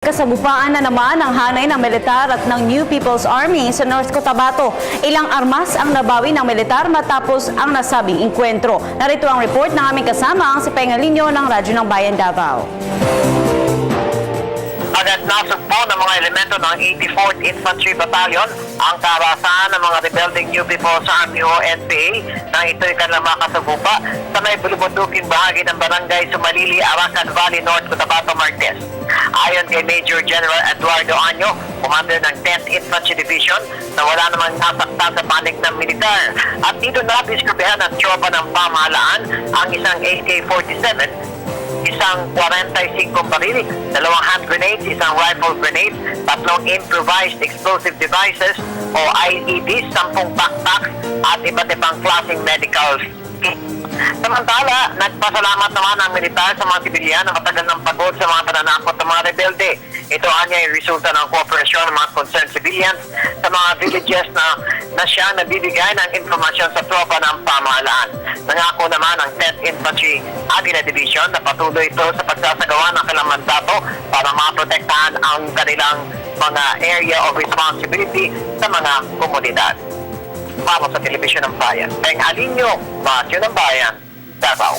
Kasagupaan na naman ang hanay ng militar at ng New People's Army sa North Cotabato. Ilang armas ang nabawi ng militar matapos ang nasabing inkwentro. Narito ang report ng aming kasama ang si Pengalinyo ng Radyo ng Bayan Davao. Agad nasugpo ng mga elemento ng 84th Infantry Battalion ang karasan ng mga rebelding New People's Army o NPA nang ito'y kanilang makasagupa sa may bulubuduking bahagi ng barangay Sumalili, Arakan Valley, North Cotabato, Martes. Ayon kay Major General Eduardo Año, commander ng 10th Infantry Division, na wala namang nasaktan sa panig ng militar. At dito na-diskribehan ng tropa ng pamahalaan ang isang AK-47, isang 45 baril, 2 hand grenades, isang rifle grenade, 3 improvised explosive devices o IEDs, 10 backpacks at iba't ibang klaseng medical kit. Samantala, nagpasalamat naman ang militar sa mga sibilyan na matagal ng pagod sa mga pananakot ng mga rebelde. Ito anya ay resulta ng kooperasyon ng mga concerned civilians sa mga villages na siyang nabibigay ng informasyon sa tropa ng pamahalaan. Nangako naman ang 10th Infantry Aguila Division na patuloy ito sa pagsasagawa ng kanilang mandato para maprotektahan ang kanilang mga area of responsibility sa mga komunidad. Para sa Telebisyon ng Bayan, Pengalinyo, Radyo ng Bayan, Davao.